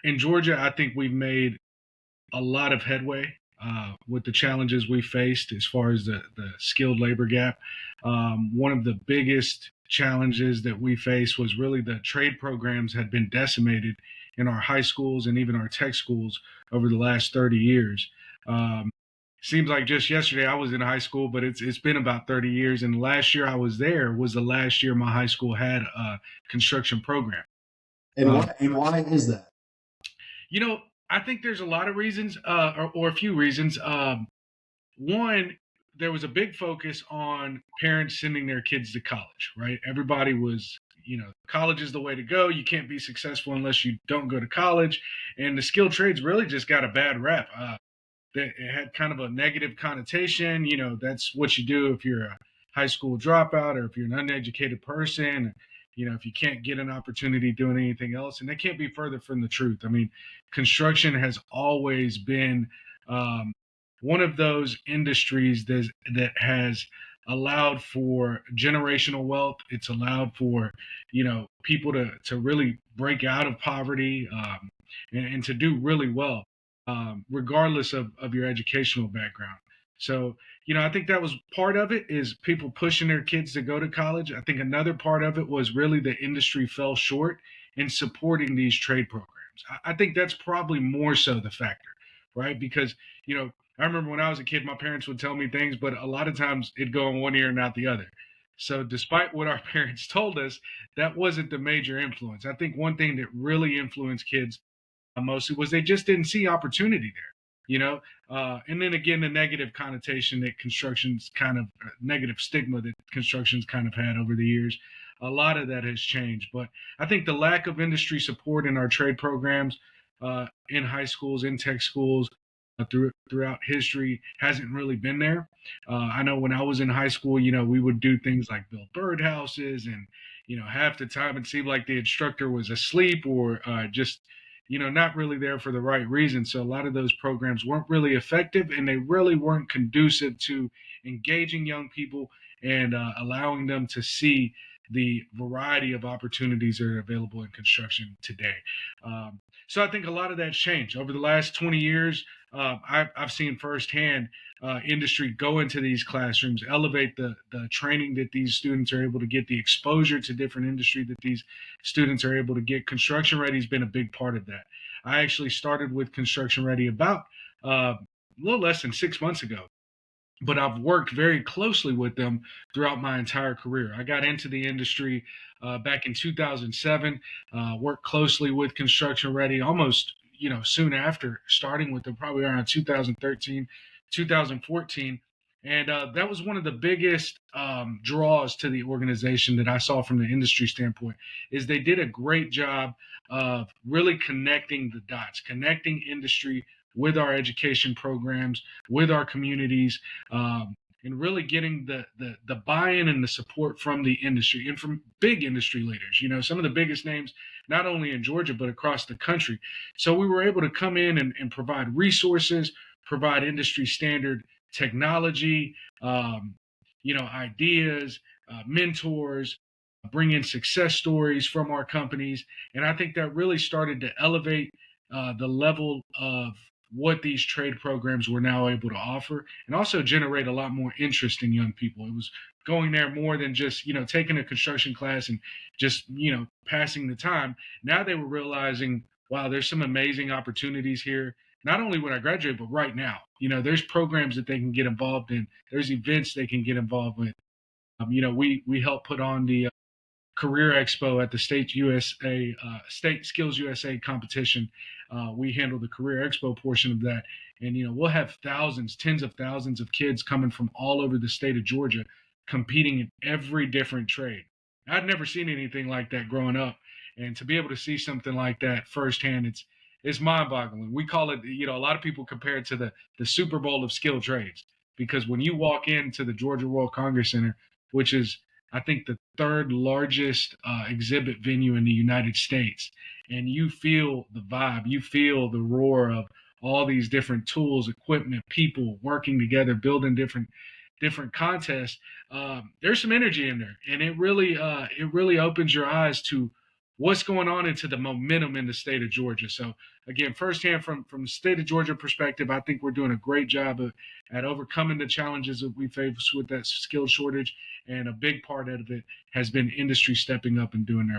In Georgia, I think we've made a lot of headway with the challenges we faced as far as the skilled labor gap. One of the biggest challenges that we faced was really the trade programs had been decimated in our high schools and even our tech schools over the last 30 years. Um, Seems like just yesterday I was in high school, but it's been about 30 years. And last year I was there was the last year my high school had a construction program. And Uh, why is that? you know, I think there's a lot of reasons, or a few reasons. One, there was a big focus on parents sending their kids to college, right? Everybody was, college is the way to go. You can't be successful unless you don't go to college. And the skilled trades really just got a bad rep. That it had kind of a negative connotation. That's what you do if you're a high school dropout or if you're an uneducated person. If you can't get an opportunity doing anything else, and that can't be further from the truth. I mean, construction has always been um, one of those industries that has allowed for generational wealth. It's allowed for people to really break out of poverty, and to do really well, regardless of your educational background. So, I think that was part of it is people pushing their kids to go to college. I think another part of it was really the industry fell short in supporting these trade programs. I think that's probably more so the factor, right? Because, I remember when I was a kid, my parents would tell me things, but a lot of times it'd go in one ear and out the other. So, despite what our parents told us, that wasn't the major influence. I think one thing that really influenced kids mostly was they just didn't see opportunity there. And then again, the negative connotation that construction's kind of negative stigma that construction's kind of had over the years. A lot of that has changed, but I think the lack of industry support in our trade programs, in high schools, in tech schools, throughout history hasn't really been there. I know when I was in high school, we would do things like build birdhouses, and half the time it seemed like the instructor was asleep or just not really there for the right reason. So a lot of those programs weren't really effective, and they really weren't conducive to engaging young people and allowing them to see the variety of opportunities that are available in construction today. Um, so I think a lot of that's changed over the last 20 years. I've seen firsthand industry go into these classrooms, elevate the training that these students are able to get, the exposure to different industry that these students are able to get. Construction Ready has been a big part of that. I actually started with Construction Ready about a little less than 6 months ago, but I've worked very closely with them throughout my entire career. I got into the industry back in 2007, worked closely with Construction Ready almost, soon after starting with them, probably around 2013, 2014. And that was one of the biggest draws to the organization that I saw from the industry standpoint is they did a great job of really connecting the dots, connecting industry with our education programs, with our communities, and really getting the buy-in and the support from the industry and from big industry leaders. Some of the biggest names, not only in Georgia but across the country. So we were able to come in and provide resources, provide industry standard technology, ideas, mentors, bring in success stories from our companies, and I think that really started to elevate the level of what these trade programs were now able to offer, and also generate a lot more interest in young people. It was going there more than just taking a construction class and just passing the time. Now they were realizing, wow, there's some amazing opportunities here. Not only when I graduate, but right now. There's programs that they can get involved in. There's events they can get involved with. We help put on the Career Expo at the State USA State Skills USA competition. We handle the Career Expo portion of that, and we'll have thousands, tens of thousands of kids coming from all over the state of Georgia, competing in every different trade. I'd never seen anything like that growing up, and to be able to see something like that firsthand, it's mind-boggling. We call it, a lot of people compare it to the Super Bowl of skilled trades, because when you walk into the Georgia World Congress Center, which is I think the third largest exhibit venue in the United States. And you feel the vibe, you feel the roar of all these different tools, equipment, people working together, building different contests. There's some energy in there, and it really opens your eyes to what's going on into the momentum in the state of Georgia. So again, firsthand from the state of Georgia perspective, I think we're doing a great job at overcoming the challenges that we face with that skill shortage. And a big part of it has been industry stepping up and doing their